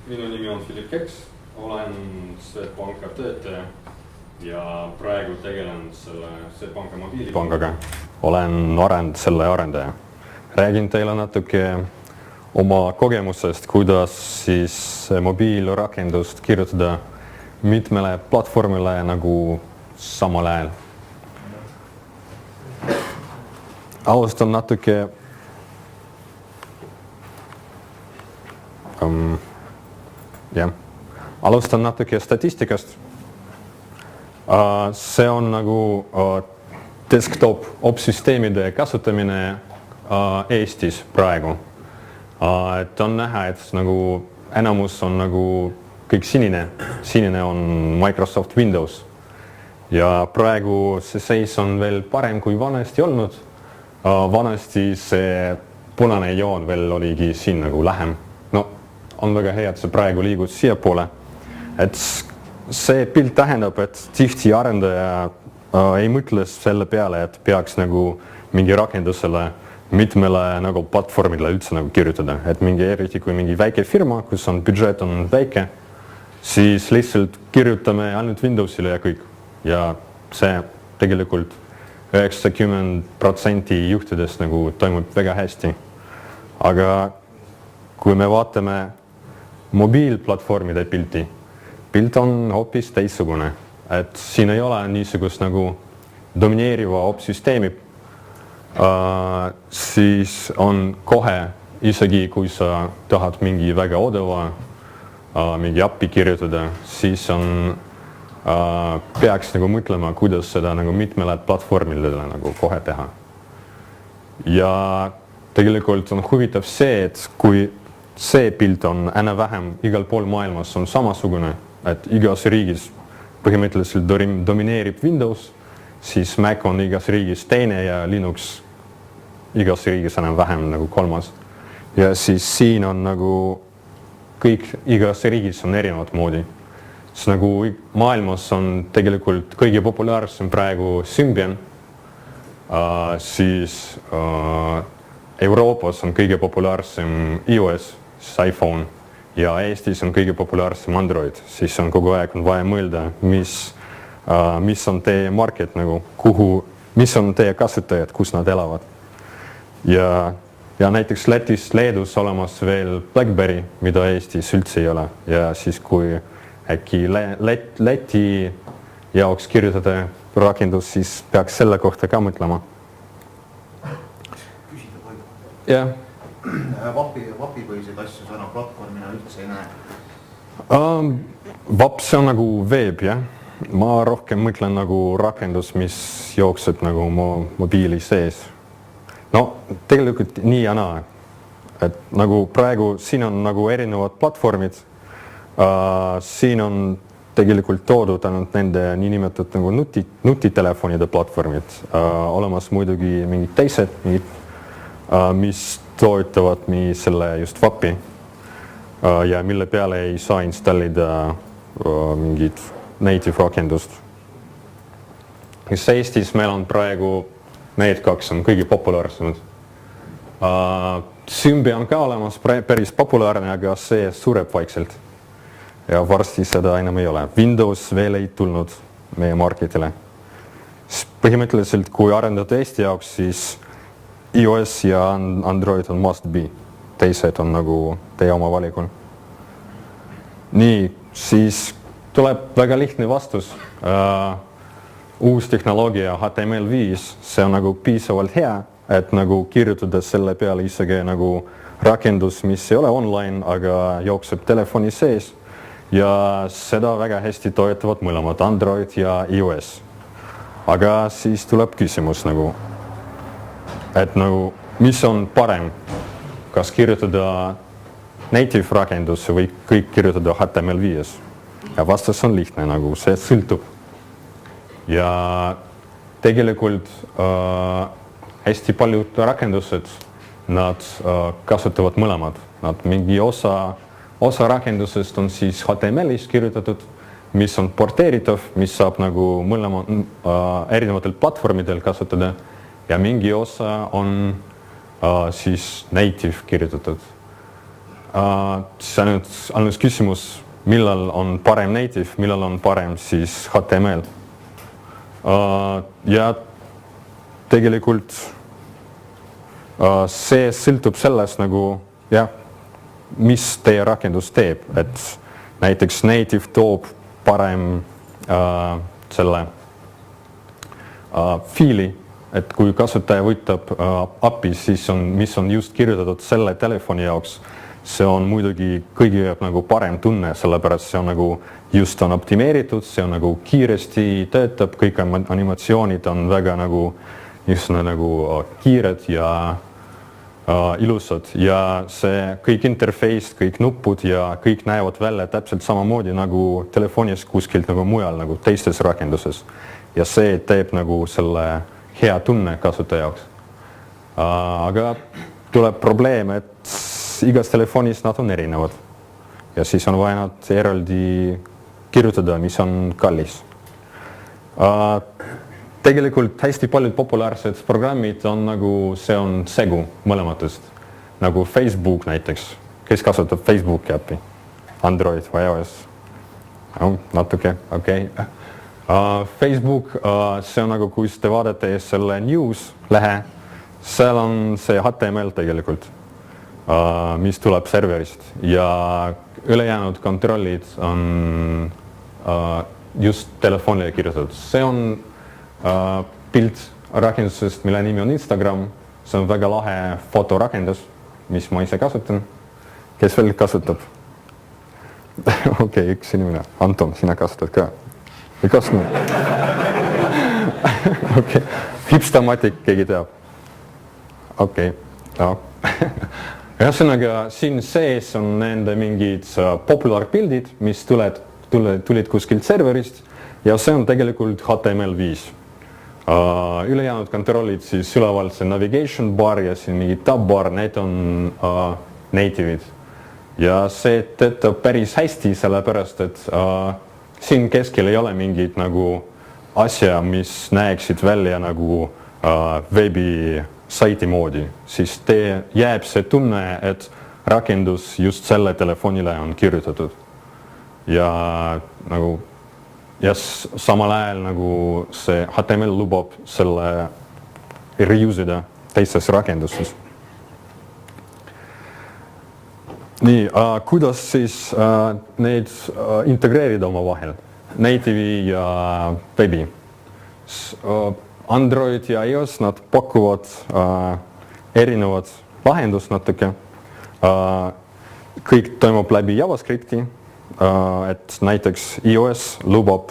Minu nimi on Philip Keks, olen Swedbanka töötaja ja praegu tegelen selle Swedbanka mobiilipangaga. Olen selle arendaja. Räägin teile natuke oma kogemusest, kuidas siis mobiilrakendust kirjutada mitmele platvormile nagu samal ajal. Alustan natuke Alustan natuke statistikast. See on nagu desktop opsüsteemide kasutamine Eestis praegu. Et on näha, et nagu enamus on nagu kõik sinine. Sinine on Microsoft Windows. Ja praegu see seis on veel parem kui vanasti olnud. Vanasti see punane joon veel oligi siin nagu lähem. On väga hea, et see praegu liigus siia poole. Et see pilt tähendab, et tihti arendaja ei mõtle selle peale, et peaks nagu mingi rakendusele mitmele nagu platvormile üldse nagu kirjutada. Et eriti kui mingi väike firma, kus on budžet on väike, siis lihtsalt kirjutame ainult Windowsile ja kõik. Ja see tegelikult 90% juhtidest nagu toimub väga hästi. Aga kui me vaatame mobiilplatvormide pilt on hoopis teistsugune. Et siin ei ole niisugust nagu domineeriva opsüsteemi. Siis on kohe, isegi kui sa tahad mingi väga odava mingi appi kirjutada, siis peaks nagu mõtlema, kuidas seda nagu mitmele platvormile nagu kohe teha. Ja tegelikult on huvitav see, et kui see pilt on vähem igal pool maailmas on samasugune, et igas riigis põhimõtteliselt domineerib Windows, siis Mac on igas riigis teine ja Linux igas riigis vähem nagu kolmas. Ja siis siin on nagu kõik igas riigis on erinevat moodi. Siis nagu maailmas on tegelikult kõige populaarsem praegu Symbian, siis Euroopas on kõige populaarsem iOS, iPhone ja Eestis on kõige populaarsem Android, siis on kogu aeg on vaja mõelda, mis on teie market nagu, mis on teie kasutajad, kus nad elavad. Ja näiteks Leedus olemas veel BlackBerry, mida Eestis üldse ei ole ja siis kui äkki Läti jaoks kirjutada rakendus, siis peaks selle kohta ka mõtlema. Jah. Vapipõhiseid asju sana platvormina üldse ei näe? Vap, see on nagu veeb, jah. Ma rohkem mõtlen nagu rakendus, mis jookseb nagu mobiili sees. No, tegelikult nii ja naa. Et nagu praegu siin on nagu erinevad platvormid. Siin on tegelikult toodud ainult nende niinimetatud nagu nutitelefonide platvormid. Olemas muidugi mingid teised, mis toetavad selle just vapi ja mille peale ei saa installida mingit native rakendust. Eestis meil on praegu need kaks on kõige populaarsemad. Symbian on ka olemas päris populaarne, aga see sureb vaikselt. Ja varsti seda enam ei ole. Windows veel ei tulnud meie marketile. Põhimõtteliselt, kui arendada Eesti jaoks, siis iOS ja Android on must be. Teised on nagu teie oma valikul. Nii, siis tuleb väga lihtne vastus. Uus tehnoloogia HTML5, see on nagu piisavalt hea, et nagu kirjutada selle peale isegi nagu rakendus, mis ei ole online, aga jookseb telefoni sees. Ja seda väga hästi toetavad mõlemad Android ja iOS. Aga siis tuleb küsimus nagu, et nagu, mis on parem, kas kirjutada native rakendusse või kõik kirjutada HTML5. Ja vastus on lihtne, nagu see sõltub. Ja tegelikult hästi paljud rakendused, nad kasutavad mõlemad. Nad mingi osa rakendusest on siis HTML-is kirjutatud, mis on porteeritav, mis saab nagu mõlema erinevatel platvormidel kasutada ja mingi osa on siis native kirjutatud. see on nüüd ainult küsimus, millal on parem native, millal on parem siis HTML. Ja tegelikult see sõltub sellest nagu, jah, mis teie rakendus teeb, et näiteks native toob parem selle fiili, et kui kasutaja võtab API, siis mis on just kirjutatud selle telefoni jaoks, see on muidugi kõigi nagu parem tunne, sellepärast see on nagu just on optimeeritud, see on nagu kiiresti töötab, kõik animatsioonid on väga nagu kiired ja ilusad ja see kõik interface, kõik nupud ja kõik näevad välja täpselt samamoodi nagu telefonis kuskilt nagu mujal nagu teistes rakenduses. Ja see teeb nagu selle hea tunne kasutaja jaoks. Aga tuleb probleem, et igas telefonis nad on erinevad ja siis on vaja nad eraldi kirjutada, mis on kallis. Tegelikult hästi paljud populaarsed programmid on nagu, see on segu mõlematest. Nagu Facebook näiteks, kes kasutab Facebooki äppi? Android või iOS? Natuke, okei. Facebook, see on nagu, kui te vaadate selle news lehe, seal on see HTML tegelikult, mis tuleb serverist ja ülejäänud kontrollid on just telefonile kirjutatud. See on pilt rakendusest, mille nimi on Instagram. See on väga lahe fotorakendus, mis ma ise kasutan. Kes veel kasutab? Okei, üks inimene. Anton, sina kasutad ka? Või kasutad? Okei. Hipstamatic, keegi teab? Okei. Ühesõnaga, siin sees on nende mingid populaarpildid, mis tulid kuskilt serverist ja see on tegelikult HTML5. Ülejäänud kontrollid siis üleval see navigation bar ja siin mingi tab bar, need on native'id. Ja see töötab päris hästi, sellepärast, et siin keskel ei ole mingid nagu asja, mis näeksid välja nagu veebisaiti moodi. Siis jääb see tunne, et rakendus just selle telefonile on kirjutatud. Ja nagu ja samal ajal nagu see HTML lubab selle reusida teistes rakendustes. Nii, kuidas siis neid integreerida oma vahel? Native'i ja veebi. Android ja iOS, nad pakuvad erinevad lahendust natuke. Kõik toimub läbi JavaScripti. Et näiteks iOS lubab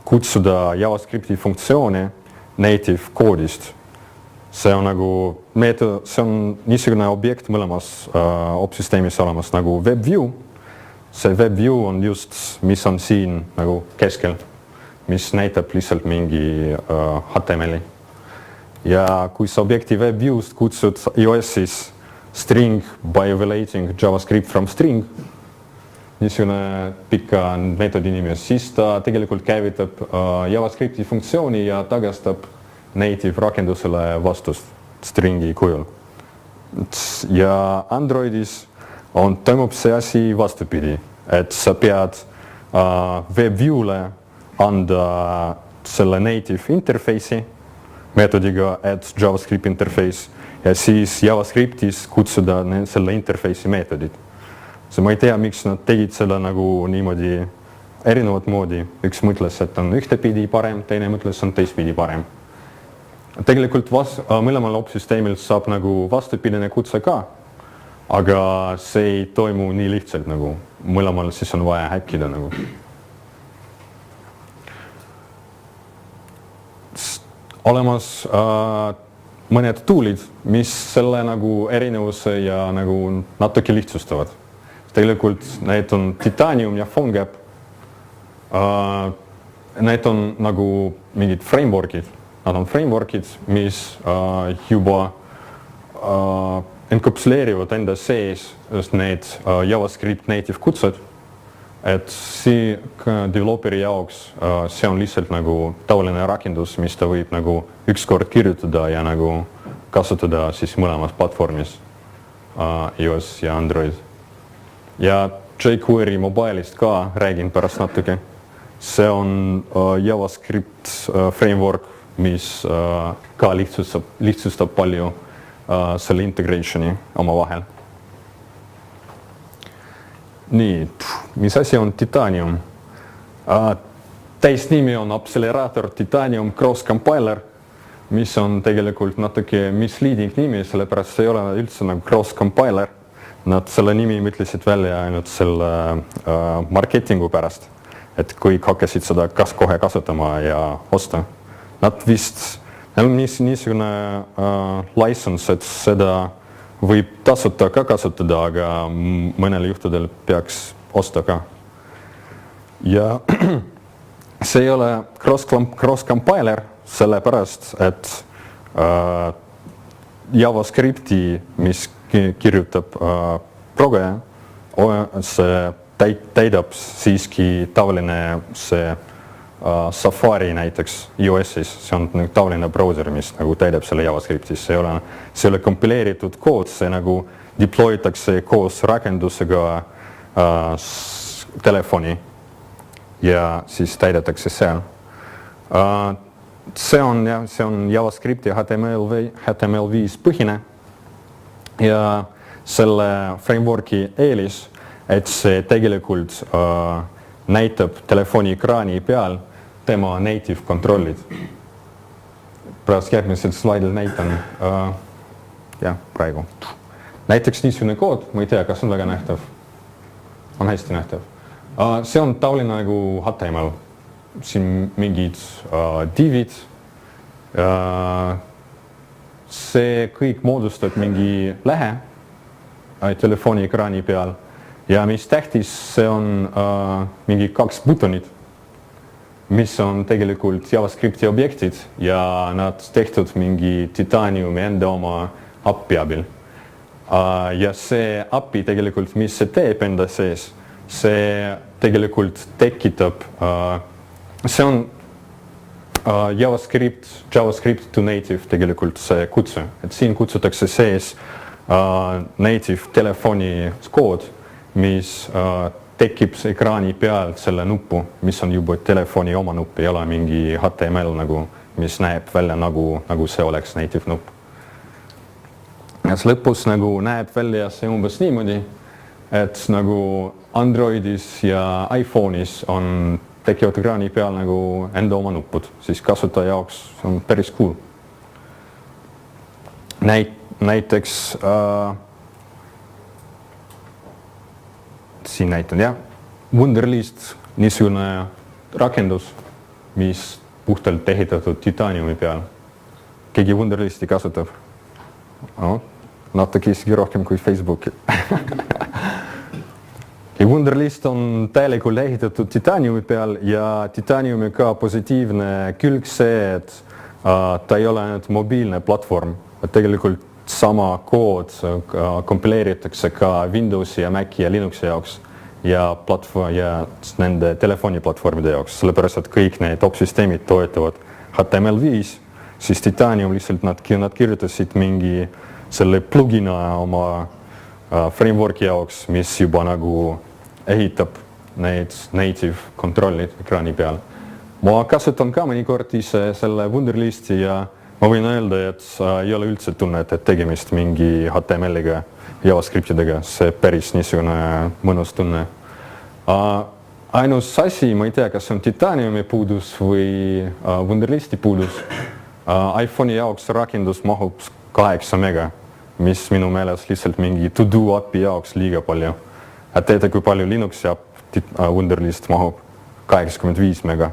kutsuda JavaScripti funktsioone native koodist. See on nagu meetod, see on niisugune objekt mõlemas opsüsteemis olemas nagu WebView. See WebView on just, mis on siin nagu keskel, mis näitab lihtsalt mingi HTML-i. Ja kui sa objekti WebViewst kutsud iOS-is string by violating JavaScript from string, niisugune pika meetodi nimi, siis ta tegelikult käivitab JavaScripti funktsiooni ja tagastab native rakendusele vastust stringi kujul. Ja Androidis toimub see asi vastupidi, et sa pead WebView'le anda selle native interface'i meetodiga add JavaScript interface ja siis JavaScriptis kutsuda selle interface'i meetodid. Ma ei tea, miks nad tegid selle nagu niimoodi erinevat moodi. Üks mõtles, et on ühtepidi parem, teine mõtles, on teistpidi parem. Tegelikult mõlemal opsüsteemil saab nagu vastupidine kutse ka, aga see ei toimu nii lihtsalt nagu. Mõlemal siis on vaja häkkida nagu. Olemas mõned toolid, mis selle nagu erinevuse ja nagu natuke lihtsustavad. Tegelikult need on Titanium ja PhoneGap. Need on nagu mingid frameworkid. Nad on frameworkid, mis juba enkapsuleerivad enda sees need JavaScript native kutsed. Et developeri jaoks see on lihtsalt nagu tavaline rakendus, mis ta võib nagu ükskord kirjutada ja nagu kasutada siis mõlemas platvormis. iOS ja Android. Ja jQuery mobiilist ka räägin pärast natuke. See on JavaScript framework, mis ka lihtsustab palju selle integrationi oma vahel. Nii, mis asi on Titanium? Täisnimi on Accelerator Titanium Cross Compiler, mis on tegelikult natuke misleading nimi, sellepärast see ei ole üldse nagu Cross Compiler. Nad selle nimi mõtlesid välja ainult selle marketingu pärast, et kui hakkasid seda kohe kasutama ja osta. Nad vist, neil on niisugune license, et seda võib tasuta ka kasutada, aga mõnel juhtudel peaks osta ka. Ja see ei ole cross compiler, sellepärast, et JavaScripti, mis kirjutab progeja, see täidab siiski tavaline see Safari näiteks iOS-is, see on tavaline browser, mis nagu täidab selle JavaScriptis, see ei ole kompileeritud kood, see nagu deployitakse koos rakendusega telefoni ja siis täidetakse seal. See on JavaScripti HTML5 põhine ja selle frameworki eelis, et see tegelikult näitab telefoni ekraani peal tema native kontrollid. Pärast järgmisel slaidil näitan praegu. Näiteks niisugune kood, ma ei tea, kas on väga nähtav. On hästi nähtav. See on tavaline nagu HTML. Siin mingid divid. See kõik moodustab mingi lähe telefoni ekraani peal. Ja mis tähtis, see on mingi 2 butonid, mis on tegelikult JavaScripti objektid ja nad tehtud mingi Titaniumi enda oma appi abil. Ja see appi tegelikult, mis see teeb enda sees, see tegelikult tekitab, see on JavaScript to native tegelikult see kutse, et siin kutsutakse sees native telefoni kood, mis tekib ekraani peal selle nupu, mis on juba telefoni oma nupp, ei ole mingi HTML, mis näeb välja nagu see oleks native nupp. Ja lõpus näeb välja see umbes niimoodi, et nagu Androidis ja iPhone'is tekivad ekraani peal nagu enda oma nuppud, siis kasutaja jaoks on päris cool. Näiteks siin näitan, Wunderlist, niisugune rakendus, mis puhtalt ehitatud Titaniumi peal. Keegi Wunderlisti kasutab? Natuke isegi rohkem kui Facebooki. Wunderlist on täielikult ehitatud Titaniumi peal ja Titaniumi ka positiivne külg see, et ta ei ole ainult mobiilne platvorm, et tegelikult sama kood kompileeritakse ka Windowsi ja Maci ja Linuxi jaoks ja nende telefoniplatvormide jaoks, sellepärast, et kõik need opsüsteemid toetavad HTML5, siis Titanium lihtsalt nad kirjutasid mingi selle plugina oma frameworki jaoks, mis juba nagu ehitab need native kontrollid ekraani peal. Ma kasutan ka mõnikord ise selle Wunderlisti ja ma võin öelda, et ei ole üldse tunnet, et tegemist mingi HTML-iga, JavaScriptidega, see päris niisugune mõnus tunne. Ainus asi, ma ei tea, kas on Titaniumi puudus või Wunderlisti puudus. iPhone'i jaoks rakendus mahub 8 mega, mis minu meelest lihtsalt mingi to-do appi jaoks liiga palju. Et teete, kui palju Linuxi app Wunderlist mahub? 85 mega.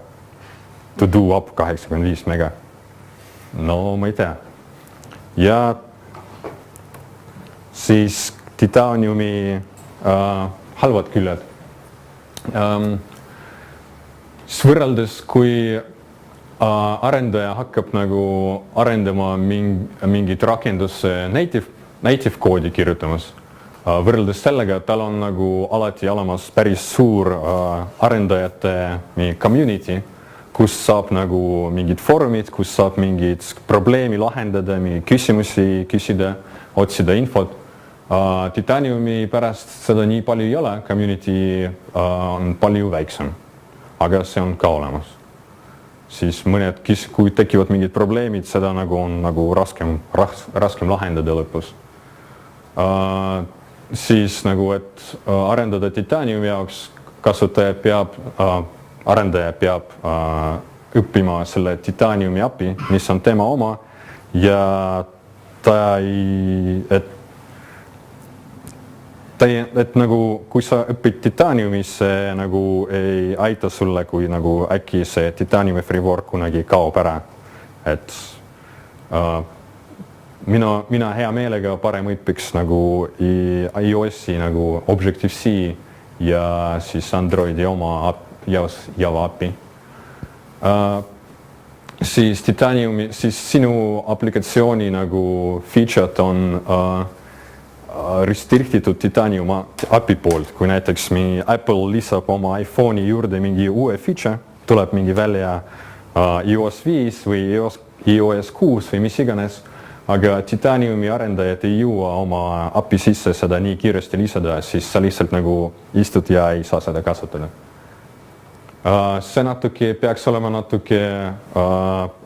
To-do app 85 mega. No ma ei tea. Ja siis Titaniumi halvad küljed. Siis võrreldes, kui arendaja hakkab nagu arendama mingit rakendusse native koodi kirjutamas, võrreldes sellega, tal on nagu alati olemas päris suur arendajate community, kus saab nagu mingid foorumid, kus saab mingid probleemi lahendada, mingeid küsimusi küsida, otsida infot. Titaniumi pärast seda nii palju ei ole, community on palju väiksem, aga see on ka olemas. Siis mõned, kui tekivad mingid probleemid, seda nagu on nagu raskem lahendada lõpus. Siis nagu, et arendada Titaniumi jaoks, arendaja peab õppima selle Titaniumi API, mis on tema oma ja et nagu kui sa õpid Titaniumis, see nagu ei aita sulle, kui nagu äkki see Titaniumi framework kunagi kaob ära. Et mina hea meelega parem õpiks nagu iOS-i nagu Objective-C ja siis Androidi oma Java API. Siis Titaniumi, siis sinu aplikatsiooni nagu feature'd on restrictitud Titanium API poolt, kui näiteks Apple lisab oma iPhone'i juurde mingi uue feature, tuleb mingi välja iOS 5 või iOS 6 või mis iganes, aga Titaniumi arendajad ei jõua oma API sisse seda nii kiiresti lisada, siis sa lihtsalt nagu istud ja ei saa seda kasutada. See peaks olema natuke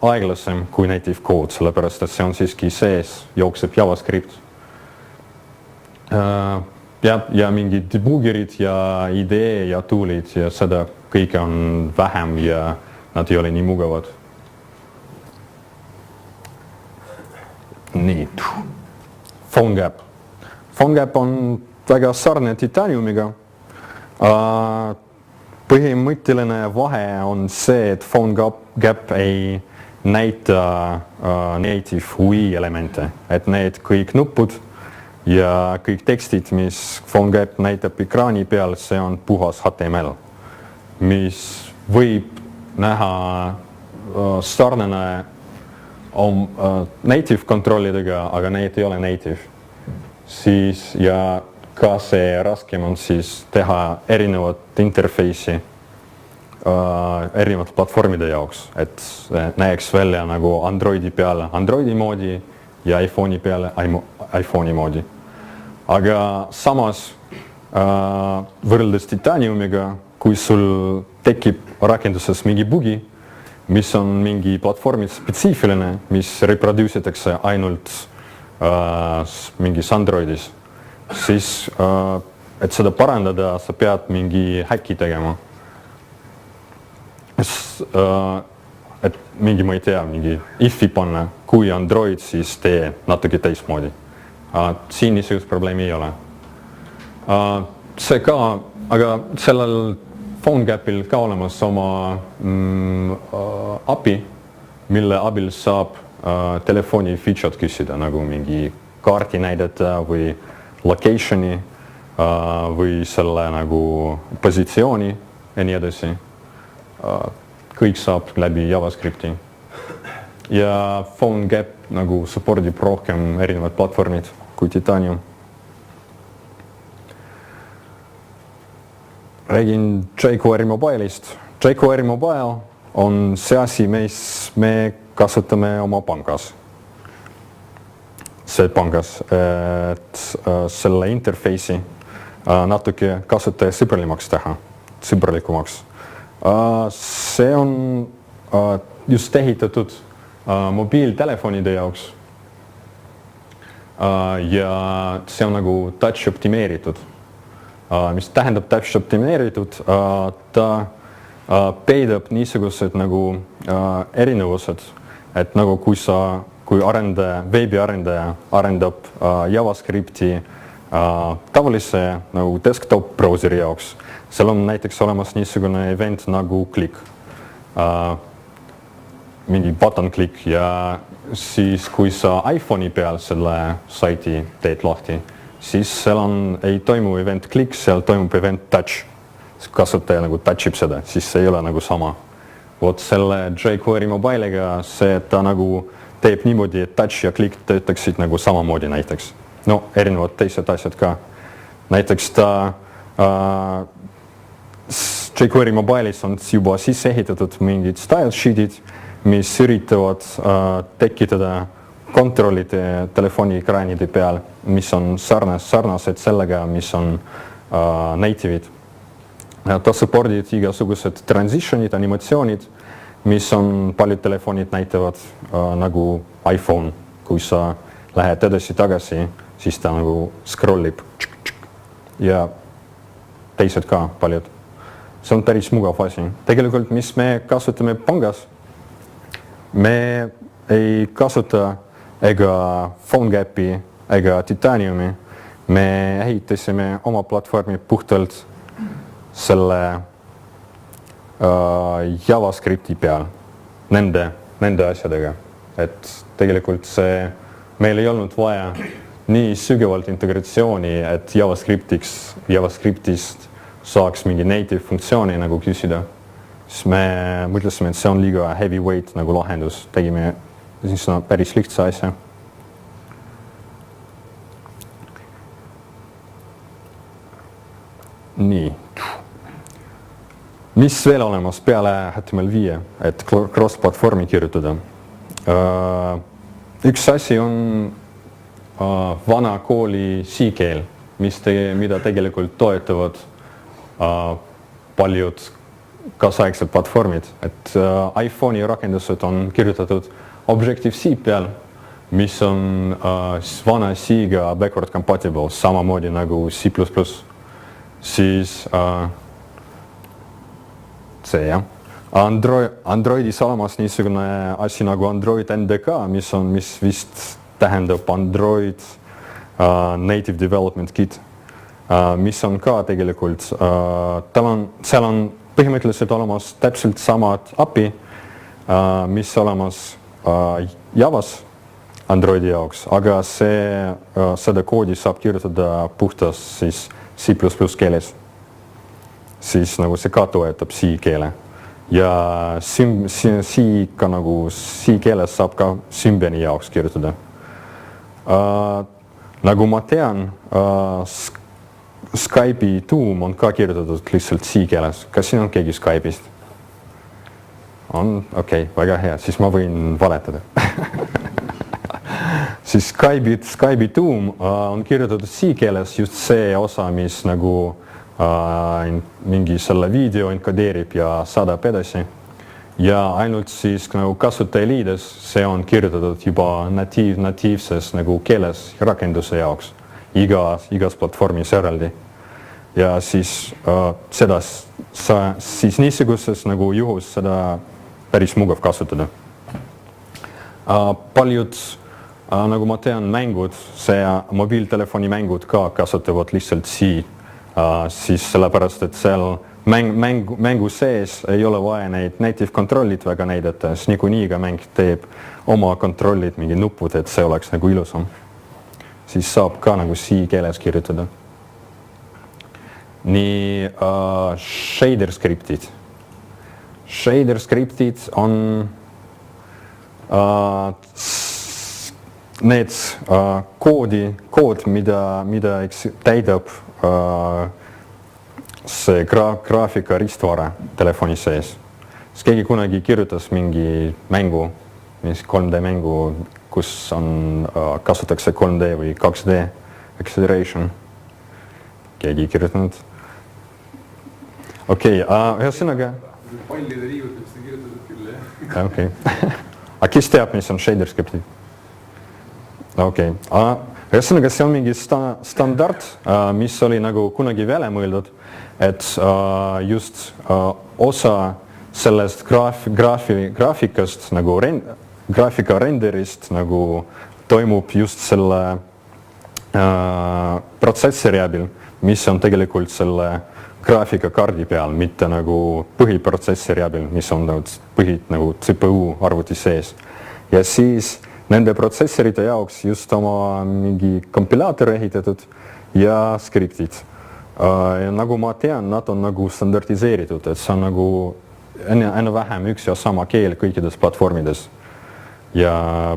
aeglasem kui native code, sellepärast et see on siiski sees, jookseb JavaScript. Ja mingid debuggerid ja idee ja toolid ja seda kõike on vähem ja nad ei ole nii mugavad. Nii. PhoneGap. PhoneGap on väga sarnane Titaniumiga. Põhimõtteline vahe on see, et PhoneGap ei näita native UI elemente, et need kõik nupud ja kõik tekstid, mis PhoneGap näitab ekraani peal, see on puhas HTML, mis võib näha sarnane native kontrollidega, aga need ei ole native. Siis ja ka see raskem on siis teha erinevat interface'i erinevate platvormide jaoks, et näeks välja nagu Androidi peale Androidi moodi ja iPhone'i peale iPhone'i moodi. Aga samas võrreldes Titaniumiga, kui sul tekib rakenduses mingi bugi, mis on mingi platvormi spetsiifiline, mis reproduusitakse ainult mingis Androidis, siis et seda parandada, sa pead mingi häkki tegema. Et mingi, ma ei tea, mingi if'i panna, kui Android, siis tee natuke teistmoodi. Siin niisugust probleemi ei ole. See ka, aga sellel PhoneGapil ka olemas oma API, mille abil saab telefoni feature'd küsida, nagu mingi kaarti näidata või locationi või selle nagu positsiooni ja nii edasi. Kõik saab läbi JavaScripti. Ja PhoneGap nagu supportib rohkem erinevad platvormid kui Titanium. Räägin jQuery Mobile'ist. jQuery Mobile on see asi, mis me kasutame oma pangas. See pangas, et selle interface'i natuke kasutajasõbralikumaks teha, sõbralikumaks. See on just ehitatud mobiiltelefonide jaoks ja see on nagu touch optimeeritud. Mis tähendab touch optimeeritud, ta peidab niisugused nagu erinevused, et nagu kui veebiarendaja arendab JavaScripti tavalise nagu desktop browseri jaoks, seal on näiteks olemas niisugune event nagu klikk, mingi button klikk ja siis kui sa iPhone'i peal selle saiti teed lahti, siis seal ei toimu event klikk, seal toimub event touch. Kasutaja nagu touchib seda, siis see ei ole nagu sama. Vot selle jQuery Mobile'iga see, et ta nagu teeb niimoodi, et touch ja klikk töötaksid nagu samamoodi näiteks. No, erinevad teised asjad ka. Näiteks ta jQuery Mobile'is on juba sisse ehitatud mingid style sheet'id, mis üritavad tekitada kontrollid telefoni ekraanide peal, mis on sarnased sellega, mis on native'id. Ta support'id igasugused transition'id, animatsioonid, mis on paljud telefonid näitavad nagu iPhone. Kui sa lähed edasi-tagasi, siis ta nagu scrollib ja teised ka paljud. See on päris mugav asi. Tegelikult, mis me kasutame pangas, me ei kasuta ega PhoneGapi ega Titaniumi. Me ehitasime oma platvormi puhtalt selle JavaScripti peal, nende asjadega. Et tegelikult meil ei olnud vaja nii sügavalt integratsiooni, et JavaScriptist saaks mingi native funktsiooni nagu küsida. Siis me mõtlesime, et see on liiga heavyweight nagu lahendus. Tegime siis päris lihtsa asja. Nii. Mis veel olemas peale HTML5, et cross-platvormi kirjutada? Üks asi on vana kooli C-keel, mida tegelikult toetavad paljud kaasaegsed platvormid. Et iPhone'i rakendused on kirjutatud Objective-C peal, mis on vana C-ga backward compatible, samamoodi nagu C++. Siis see jah. Androidis olemas niisugune asi nagu Android NDK, mis vist tähendab Android Native Development Kit, mis on ka tegelikult, seal on põhimõtteliselt olemas täpselt samad API, mis olemas Javas Androidi jaoks, aga seda koodi saab kirjutada puhtas siis C++ keeles. Siis nagu see ka toetab C keele. Ja C keeles saab ka Symbiani jaoks kirjutada. Nagu ma tean, Skype'i tuum on ka kirjutatud lihtsalt C keeles. Kas siin on keegi Skype'ist? On? Okei, väga hea. Siis ma võin valetada. Siis Skype'i tuum on kirjutatud C keeles just see osa, mis nagu mingi selle video enkodeerib ja saadab edasi. Ja ainult siis nagu kasutajaliides see on kirjutatud juba natiivses nagu keeles rakenduse jaoks igas platvormis eraldi. Ja siis siis niisuguses nagu juhus seda päris mugav kasutada. Paljud, nagu ma tean, mängud, see mobiiltelefoni mängud ka kasutavad lihtsalt C, siis sellepärast, et seal mängu sees ei ole vaja neid native kontrollid väga näidata, siis niikuinii ka mäng teeb oma kontrollid, mingi nupud, et see oleks nagu ilusam. Siis saab ka nagu C keeles kirjutada. Nii shader skriptid. Shader skriptid on need kood, mida täidab see graafika ristvara telefoni sees. Siis keegi kunagi kirjutas mingi mängu, 3D mängu, kus kasutatakse 3D või 2D acceleration. Keegi kirjutanud. Okei, ühesõnaga. Pallide liigutamist on kirjutatud küll, jah. Okei. Aga kes teab, mis on shader skriptid? Okei. Ühesõnaga, see on mingi standard, mis oli nagu kunagi välja mõeldud, et just osa sellest graafikast, nagu graafika renderist nagu toimub just selle protsessori abil, mis on tegelikult selle graafikakaardi peal, mitte nagu põhiprotsessori abil, mis on nagu CPU arvuti sees. Ja siis nende protsessorite jaoks just oma mingi kompilaator ehitatud ja skriptid. Ja nagu ma tean, nad on nagu standardiseeritud, et see on nagu enne vähem üks ja sama keel kõikides platvormides. Ja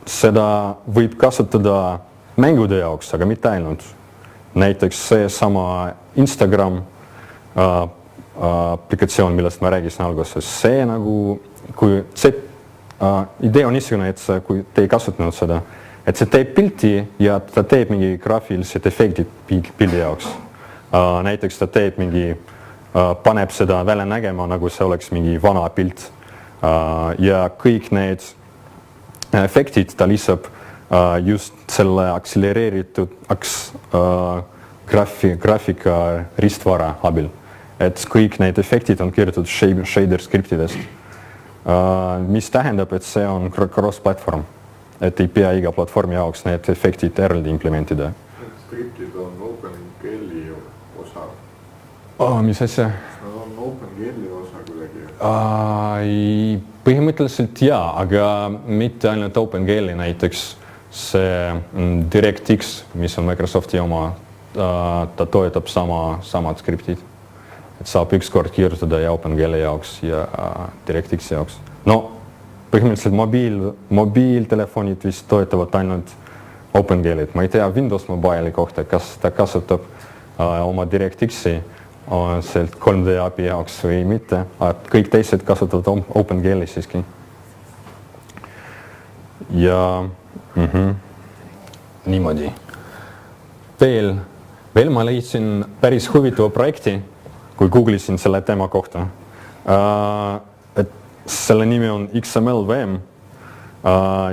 seda võib kasutada mängude jaoks, aga mitte ainult. Näiteks see sama Instagram aplikatsioon, millest ma räägisin alguses, see nagu, kui see idee on niisugune, et kui te ei kasutanud seda, et see teeb pilti ja ta teeb mingi graafilised efektid pildi jaoks. Näiteks ta teeb paneb seda välja nägema, nagu see oleks mingi vana pilt. Ja kõik need efektid ta lisab just selle akselereeritud graafika ristvara abil. Et kõik need efektid on kirjutatud shader skriptidest, mis tähendab, et see on cross-platform. Et ei pea iga platvormi jaoks need efektid eraldi implementida. Need skriptid on OpenGL-i osa. Mis asja? Nad on OpenGL-i osa kuidagi. Põhimõtteliselt jaa, aga mitte ainult OpenGL-i, näiteks see DirectX, mis on Microsofti oma, ta toetab samad skriptid. Et saab ükskord kirjutada ja OpenGL-i jaoks ja DirectX jaoks. No, põhimõtteliselt mobiiltelefonid vist toetavad ainult OpenGL-it. Ma ei tea Windows Mobile'i kohta, kas ta kasutab oma DirectX-i sealt 3D API jaoks või mitte. Kõik teised kasutavad OpenGL-i siiski. Ja niimoodi. Veel ma leidsin päris huvitava projekti, kui googlesin selle teema kohta. Et selle nimi on XML-VM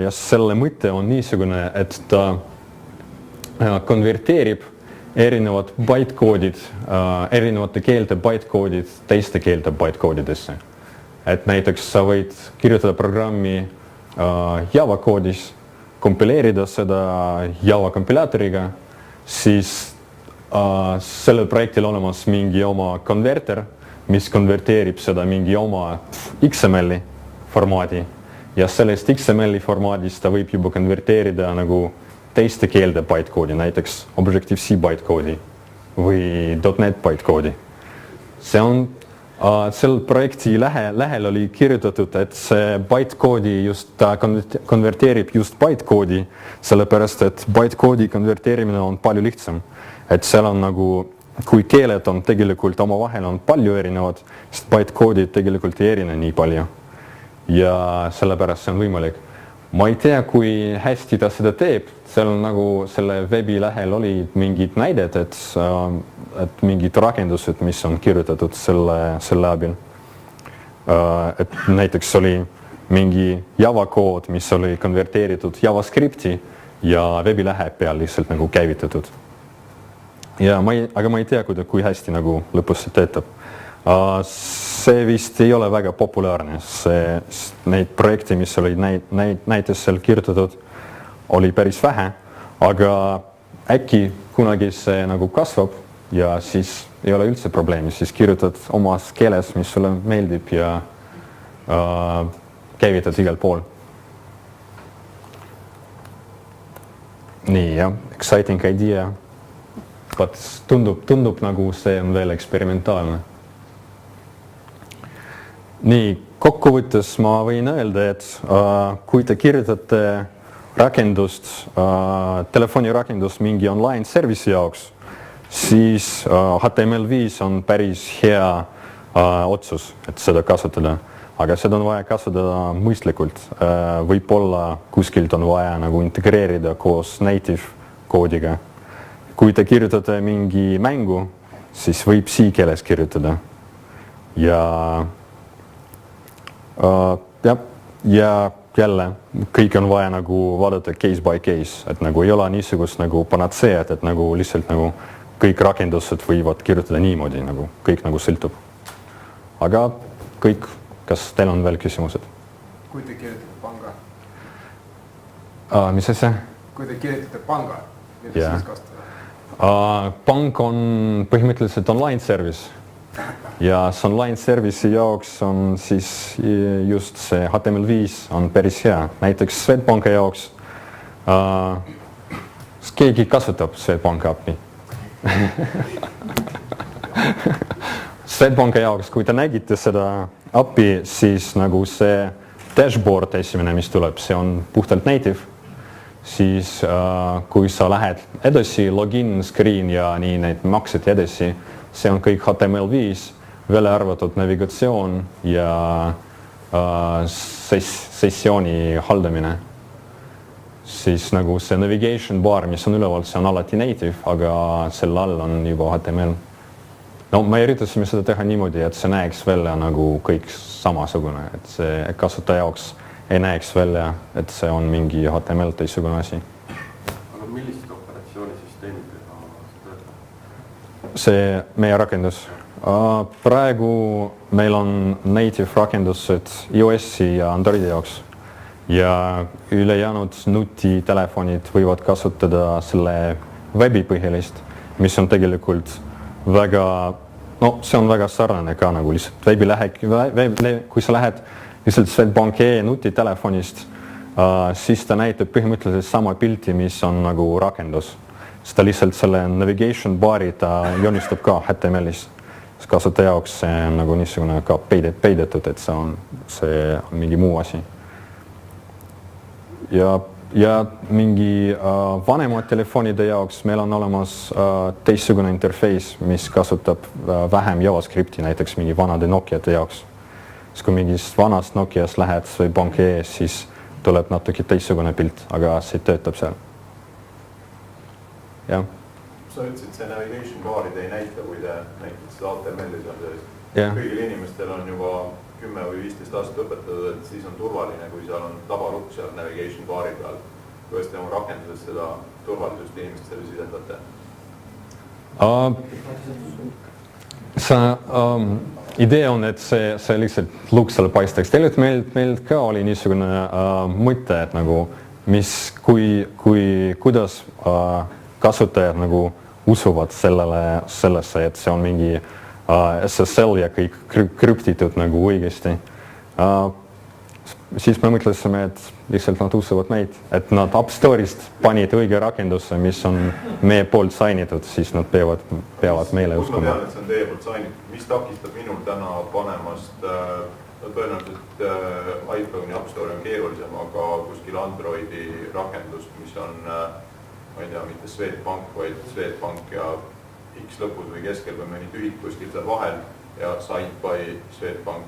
ja selle mõte on niisugune, et ta konverteerib erinevad bytekoodid, erinevate keelte bytekoodid teiste keelte bytekoodidesse. Et näiteks sa võid kirjutada programmi Java koodis, kompileerida seda Java kompilaatoriga, siis sellel projektil olemas mingi oma konverter, mis konverteerib seda mingi oma XML-i formaadi ja sellest XML-i formaadist ta võib juba konverteerida nagu teiste keelde bytekoodi, näiteks Objective-C bytekoodi või .NET bytekoodi. See on sel projekti lähel oli kirjutatud, et see bytekoodi just konverteerib just bytekoodi, sellepärast et bytekoodi konverteerimine on palju lihtsam. Et seal on nagu, kui keeled on tegelikult oma vahel on palju erinevad, sest bytekoodid tegelikult ei erine nii palju. Ja sellepärast see on võimalik. Ma ei tea, kui hästi ta seda teeb. Seal on nagu selle veebi lähel oli mingid näided, et mingid rakendused, mis on kirjutatud selle abil. Et näiteks oli mingi Java kood, mis oli konverteeritud JavaScripti ja veebi lähe peal lihtsalt nagu käivitatud. Ja aga ma ei tea, kui hästi nagu lõpus see töötab. See vist ei ole väga populaarne. Neid projekte, mis oli näiteks seal kirjutatud, oli päris vähe, aga äkki kunagi see nagu kasvab ja siis ei ole üldse probleemi, siis kirjutad omas keeles, mis sulle meeldib ja käivitad igal pool. Nii, jah, exciting idea. Tundub nagu see on veel eksperimentaalne. Nii, kokkuvõttes ma võin öelda, et kui te kirjutate rakendust, telefonirakendust mingi online service jaoks, siis HTML5 on päris hea otsus, et seda kasutada. Aga seda on vaja kasutada mõistlikult. Võib-olla kuskilt on vaja nagu integreerida koos native koodiga. Kui te kirjutate mingi mängu, siis võib C-keeles kirjutada. Ja jälle kõik on vaja nagu vaadata case by case, et nagu ei ole niisugust nagu panatseed, et nagu lihtsalt nagu kõik rakendused võivad kirjutada niimoodi, nagu kõik nagu sõltub. Aga kõik, kas teil on veel küsimused? Kui te kirjutate panga? Mis asja? Kui te kirjutate panga, mida siis kasutada? Pank on põhimõtteliselt online service. Ja see online service'i jaoks on siis just see HTML5 on päris hea. Näiteks Swedbanki jaoks keegi kasutab Swedbanki API. Swedbanki jaoks, kui te nägite seda API, siis nagu see dashboard esimene, mis tuleb, see on puhtalt native. Siis kui sa lähed edasi, login screen ja nii neid maksed edasi, see on kõik HTML5, välja arvatud navigatsioon ja sessiooni haldamine, siis nagu see navigation bar, mis on üleval, see on alati native, aga selle all on juba HTML. No me üritasime seda teha niimoodi, et see näeks välja nagu kõik samasugune, et see kasutaja jaoks ei näeks välja, et see on mingi HTML teistsugune asi. Aga millised operatsioonisüsteemid töötab? See meie rakendus. Praegu meil on native rakendused iOS-i ja Androidi jaoks ja ülejäänud nutitelefonid võivad kasutada selle webipõhjalist, mis on tegelikult väga, no see on väga sarnane ka nagu lihtsalt kui sa lähed lihtsalt Swedbank.ee nutitelefonist, siis ta näitab põhimõtteliselt sama pilti, mis on nagu rakendus. Seda lihtsalt selle navigation bari ta joonistab ka HTML-is. Kasutaja jaoks see on nagu niisugune ka peidetud, et see on mingi muu asi. Ja mingi vanemad telefonide jaoks meil on olemas teistsugune interface, mis kasutab vähem JavaScripti, näiteks mingi vanade Nokiate jaoks. Siis kui mingist vanast Nokiast lähed Swedbank.ee, siis tuleb natuke teistsugune pilt, aga see töötab seal. Jah. Sa ütlesid, see navigation barid ei näita, kui te näitate seda HTML-is on sees. Yeah. Kõigil inimestel on juba 10 või 15 aastat õpetatud, et siis on turvaline, kui seal on tabalukk seal navigation bari peal. Kuidas te oma rakenduses seda turvalisust inimestele sisendate? Idee on, et see lihtsalt lukk seal paistaks. Tegelikult meil ka oli niisugune mõte, et nagu kuidas kasutajad nagu usuvad sellesse, et see on mingi SSL ja kõik krüptitud nagu õigesti. Siis me mõtlesime, et lihtsalt nad usuvad meid, et nad App Store'ist panid õige rakendusse, mis on meie poolt sainitud, siis nad peavad meile uskuma. Ma tean, et see on teie poolt sainitud. Mis takistab minul täna panemast, tõenäoliselt iPhone'i App Store on keerulisem, aga kuskil Androidi rakendust, mis on ma ei tea, mitte Swedbank, vaid Swedbank ja X lõpus või keskel või mõni tühik kuskil seal vahel ja Signed by Swedbank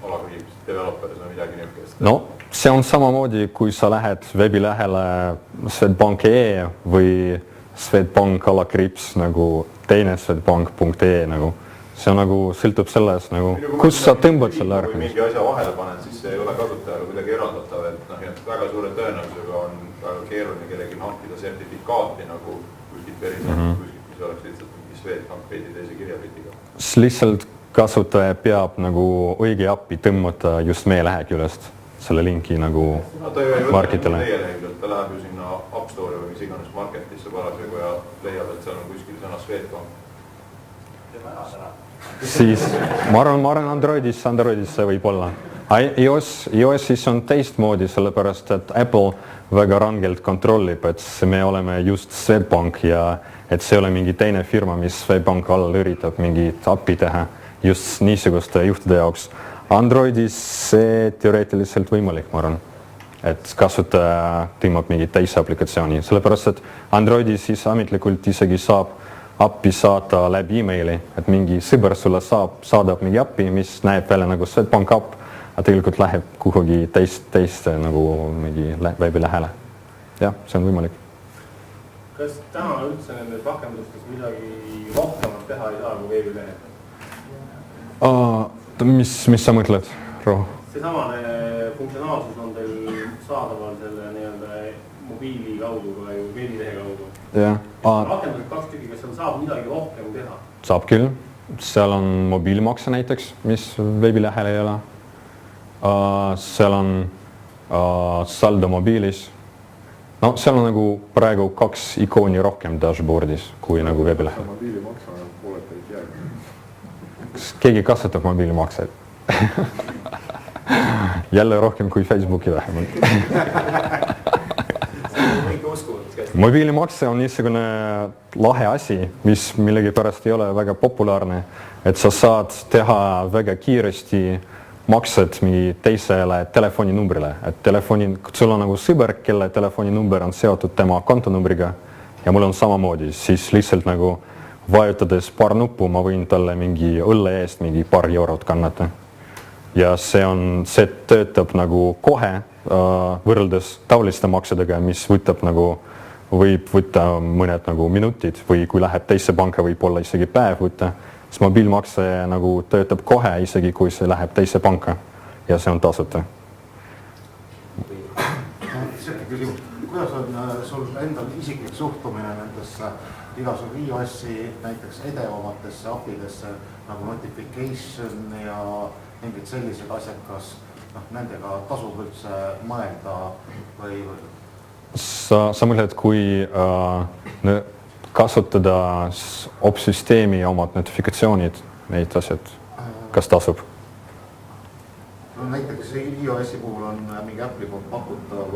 alakriips developers või midagi niisugust. No, see on samamoodi, kui sa lähed veebilehele Swedbank.ee või Swedbank alakriips nagu teine Swedbank.ee nagu. See on nagu sõltub selles, nagu, kus sa tõmbad selle ära. Kui mingi asja vahele paned, siis see ei ole kasutajale kuidagi eraldatav, et väga suure tõenäosusega on väga keeruline kellelgi hankida sertifikaati nagu kuskilt päriselt, mis oleks lihtsalt mingi Swedbank veidi teise kirjapildiga. Lihtsalt kasutaja peab nagu õige appi tõmmata just meie leheküljest selle linki nagu marketile. Ta läheb ju sinna App Store või mis iganes marketisse parasjagu ja leiab, et seal on kuskil sõna Swedbank. Siis ma arvan Androidis see võib olla. iOS-is on teistmoodi, sellepärast et Apple väga rangelt kontrollib, et me oleme just Swedbank ja et see ole mingi teine firma, mis Swedbank all üritab mingit appi teha just niisuguste juhtide jaoks. Androidis see teoreetiliselt võimalik, ma arvan, et kasutaja tõmbab mingi teise aplikatsiooni, sellepärast et Androidis siis ametlikult isegi saab appi saada läbi emaili, et mingi sõber sulle saadab mingi appi, mis näeb välja nagu Swedbank app, aga tegelikult läheb kuhugi teiste nagu mingi veebilehele. Jah, see on võimalik. Kas täna üldse nendes rakendustes midagi rohkemat teha ei saa kui veebilehed? Mis sa mõtled, Roho? See samane funktsionaalsus on teil saadaval selle nii-öelda mobiili kaudu või veebilehe kaudu. Rakendused 2 tükki, kas seal saab midagi rohkem teha? Saab küll. Seal on mobiilimakse näiteks, mis veebilehel ei ole. Seal on saldo mobiilis. No seal on nagu praegu 2 ikooni rohkem dashboardis kui nagu veebilehel. Mobiilimakse on pooled ei jäägi. Kas keegi kasutab mobiilimakseid? Jälle rohkem kui Facebooki vähemalt. Mobiilimakse on niisugune lahe asi, mis millegipärast ei ole väga populaarne, et sa saad teha väga kiiresti maksed mingi teisele telefoninumbrile, et sul on nagu sõber, kelle telefoninumber on seotud tema kontonumbriga ja mul on samamoodi, siis lihtsalt nagu vajutades paar nuppu, ma võin talle mingi õlle eest mingi paar eurot kannata. ja see töötab nagu kohe võrreldes taoliste maksedega, mis võib võtta mõned nagu minutid või kui läheb teise panka, võib olla isegi päev võtta, siis mobiilmakse nagu töötab kohe, isegi kui see läheb teise panka ja see on tasuta. Selline küsimus. Kuidas on sul endal isiklik suhtumine nendesse igasugune iOS-i näiteks edevamatesse appidesse nagu Notification ja mingid sellised asjad, kas nendega tasub üldse mõelda või? Sa mõtled, kui kasutada opsüsteemi omad notifikatsioonid, neid asjad, kas tasub? No, näiteks iOS-i puhul on mingi Apple'i poolt pakutav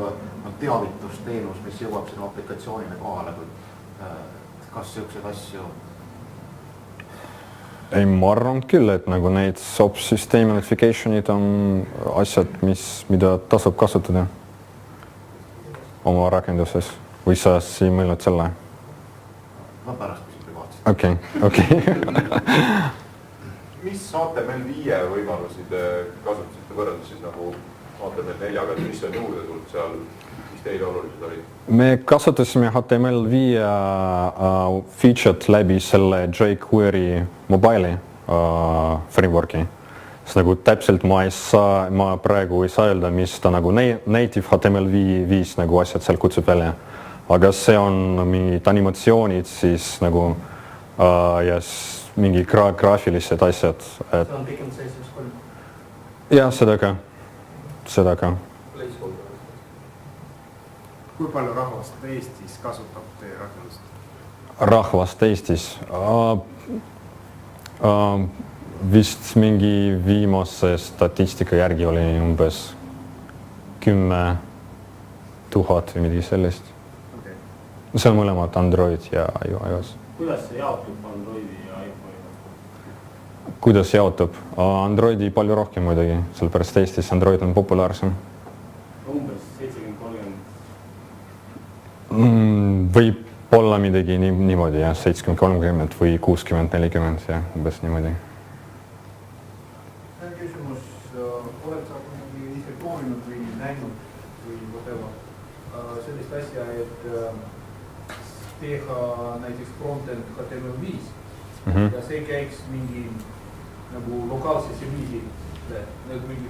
teavitusteenus, mis jõuab sinu aplikatsioonile kohale. Kas sellised asju? Ei, ma arvan küll, et nagu neid opsüsteemi notificationid on asjad, mida tasub kasutada oma rakenduses. Või sa siin mõelnud selle? Ma pärast küsin privaatselt. Okei. Mis HTML5 võimalusi te kasutasite võrreldes siis nagu HTML4-ga, et mis on juurde tulnud seal, mis teile olulised olid? Me kasutasime HTML5 feature'd läbi selle jQuery mobile'i framework'i. Sest nagu täpselt ma praegu ei saa öelda, mis ta nagu native HTML5 nagu asjad seal kutsub välja. Aga see on mingid animatsioonid siis nagu ja mingi graafilised asjad. See on pikem CSS3. Ja, seda ka. Kui palju rahvast Eestis kasutab teie rakendust? Rahvast Eestis? Vist mingi viimase statistika järgi oli umbes 10 000 või midagi sellist. Okay. See on mõlemad Android ja iOS. Kuidas see jaotub Androidi ja iPhone'iga? Kuidas jaotub? Androidi palju rohkem muidugi, sellepärast Eestis Android on populaarsem. Umbes 70-30? Võib olla midagi niimoodi, 70-30 või 60-40, umbes niimoodi. See on küsimus, oled sa kunagi ise proovinud või näinud või whatever sellist asja, et teha näiteks frontend HTML5 ja see käiks mingi nagu lokaalse serviisile, mingi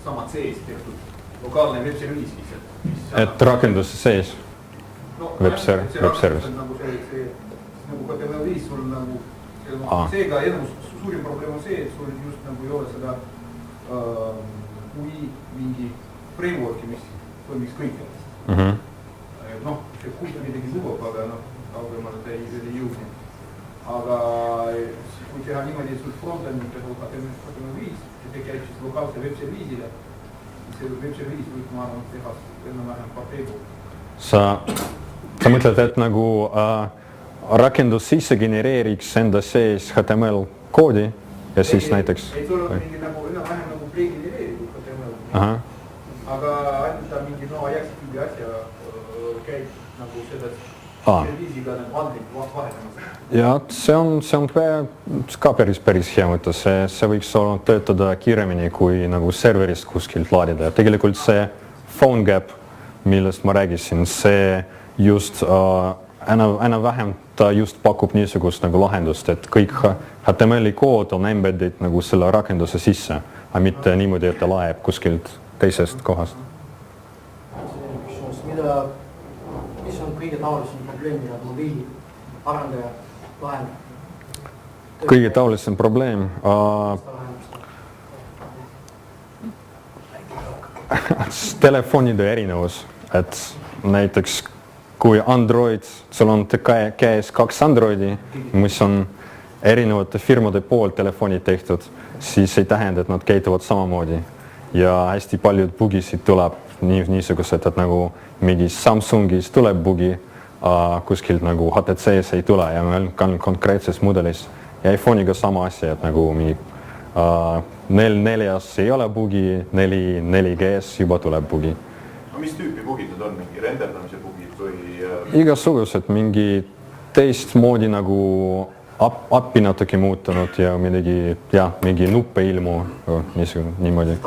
sama sees tehtud lokaalne web-serviis. Et rakenduse sees? Web-service. Nagu HTML5 sul nagu, seega suurim probleem on see, et sul just nagu ei ole seda kui mingi frameworki, mis toimiks kõikjal. Noh, see kuulda midagi lubab, aga kaugemale ta ei jõudnud. Aga kui teha niimoodi, et sul frontend HTML5 ja te käib siis lokaalse web-serviisile, siis see web-serviis võib, ma arvan, teha enam-vähem parteigu. Sa mõtled, et nagu rakendus sisse genereeriks enda sees HTML koodi ja siis näiteks... Ei, sul on mingi enam-vähem nagu pre-genereeritud HTML. Aga ainult ta mingi ajaksid asja käib nagu sellest serviisiga vandrid vahetamas. Ja see on ka päris hea mõte. See võiks töötada kiiremini kui nagu serverist kuskilt laadida. Tegelikult see PhoneGap, millest ma räägisin, see just enam-vähem ta just pakub niisugust nagu lahendust, et kõik HTML-i kood on embedded nagu selle rakenduse sisse, aga mitte niimoodi, et ta laeb kuskilt teisest kohast. Mis on kõige tavalisem probleem, mida mobiili arendaja lahendab? Kõige tavalisem probleem? Telefonide erinevus, et näiteks kui Android, sul on käes 2 Androidi, mis on erinevate firmade poolt telefonid tehtud, siis ei tähenda, et nad käituvad samamoodi. Ja hästi paljud bugisid tuleb niisugused, et nagu mingi Samsungis tuleb bugi, kuskilt nagu HTC-s ei tule ja meil on konkreetses mudelis. Ja iPhone'iga sama asja, et nagu mingi 4-4-s ei ole bugi, 4G-s juba tuleb bugi. Mis tüüpi bugid need on? Mingi renderdamise bugid või? Igasugused, mingi teistmoodi nagu appi natuke muutunud ja midagi, mingi nuppe ilmu, niimoodi. If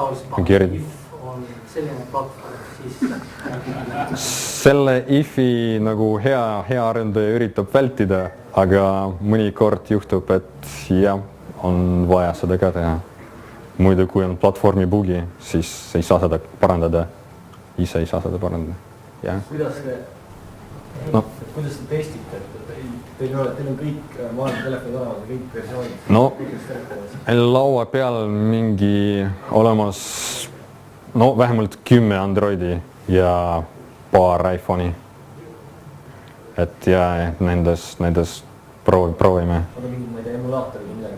on selline platvorm, siis... Selle IFi nagu hea arendaja üritab vältida, aga mõnikord juhtub, et on vaja seda ka teha. Muidu kui on platvormi bugi, siis ei saa seda parandada. Ise ei saa seda parandada. Kuidas te testite? Teil on kõik maailma telefonid olemas, kõik versioonid? No, laua peal mingi olemas vähemalt 10 Androidi ja paar iPhone'i. Et nendes proovime. Aga mingi, ma ei tea, emulaator või midagi?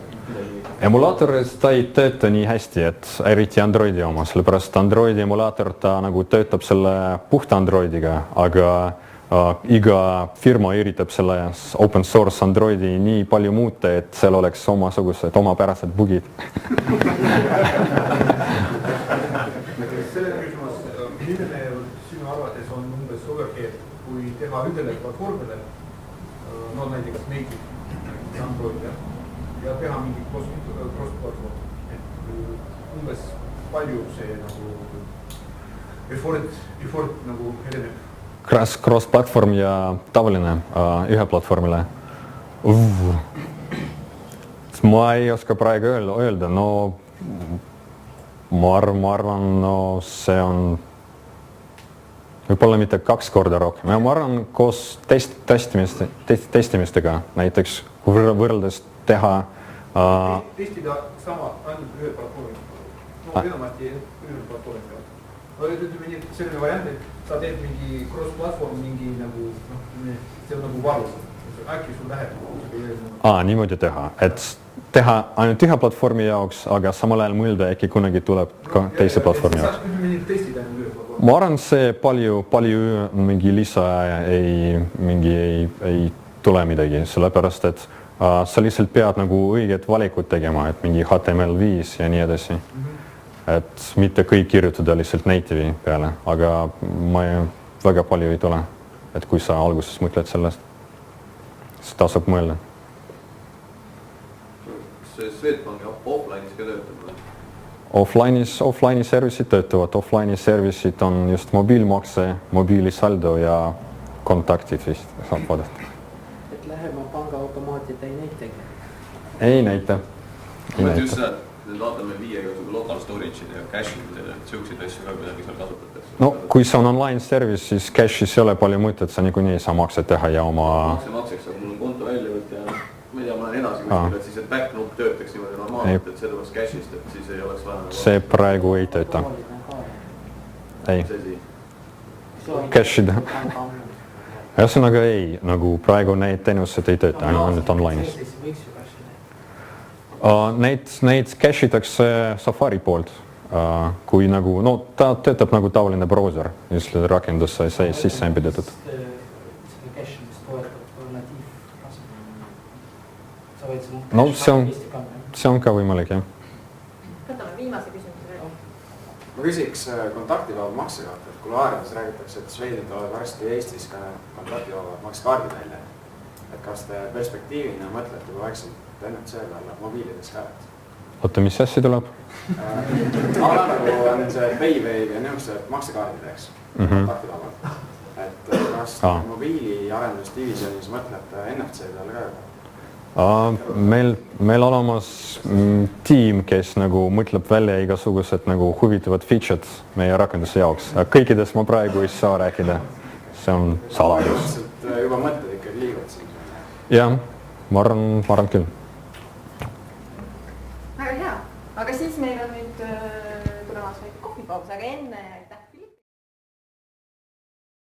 Emulaatoris ta ei tööta nii hästi, et eriti Androidi oma, sellepärast Androidi emulaator ta nagu töötab selle puhta Androidiga, aga iga firma üritab selle open source Androidi nii palju muuta, et seal oleks omasugused omapärased bugid. Selle küsimus, milline sinu arvates on umbes overhead, kui teha ühele platvormile, näiteks Make'i Android ja teha mingi cross-platvorm, et umbes palju see nagu effort nagu edeneb? Cross-platvorm ja tavaline ühe platvormile. Ma ei oska praegu öelda, ma arvan, see on võib-olla mitte 2 korda rohkem. Ma arvan, koos testimistega, näiteks võrreldes teha... Testida sama ainult ühe platvormi. Enamasti ühe platvormi peal. Ütleme nii, selline variant, et sa teed mingi cross-platvorm, mingi nagu, see on nagu varus. Äkki sul läheb? Niimoodi teha, et teha ainult ühe platvormi jaoks, aga samal ajal mõelda äkki kunagi tuleb ka teise platvormi jaoks. Testida ainult ühe platvormi? Ma arvan, see palju mingi lisa ei tule midagi, sellepärast, et sa lihtsalt pead nagu õiget valikut tegema, et mingi HTML5 ja nii edasi. Et mitte kõik kirjutada lihtsalt native'i peale, aga väga palju ei tule. Et kui sa alguses mõtled sellest, siis tasub mõelda. Kas see Swedbanki offline'is ka töötab? Offline'i service'id töötavad. Offline'i service'id on just mobiilmakse, mobiilisaldo ja kontaktid vist saab vaadata. Et lähema pangaautomaatid ei näitegi? Ei näita. Just seda, et vaatame viiega local storage'id ja cache'id ja selliseid asju ka kuidagi seal kasutatakse. No, kui see on online service, siis cache'is ei ole palju mõtet, sa niikuinii ei saa makse teha ja oma... Makseks, aga mul on konto välja võtta ja ma ei tea, ma olen edasi kuskil, et siis et back-nupp töötaks niimoodi normaalselt, et see tuleks cache'ist, et siis ei oleks vaja... See praegu ei tööta. Ei. Cache'ida. Ühesõnaga ei, nagu praegu neid teenused ei tööta, ainult online'is. Neid cache'itakse Safari poolt, kui nagu, ta töötab nagu tavaline browser, just rakendus sai sisse embedded. No see on ka võimalik, jah. Võtame viimase küsimuse. Ma küsiks kontaktivaba makse kohta, et kuluaarides räägitakse, et Swedil tulevad varsti Eestis ka kontaktivaba maksekaardid välja. Et kas te perspektiivina mõtlete, kui vaikselt NFC peale mobiilides ka? Oota, mis asja tuleb? Nagu on see Paywave ja niisugused maksekaardideks kontaktivabalt. Et kas mobiiliarendusdivisionis mõtlete NFC peale ka juba? Meil olemas tiim, kes nagu mõtleb välja igasugused nagu huvitavad featured meie rakenduse jaoks. Kõikides ma praegu ei saa rääkida. See on saladus. Juba mõtled ikkagi liivad siin? Jah, ma arvan küll. Väga hea, aga siis meil on nüüd tulemas kohvipaus, aga enne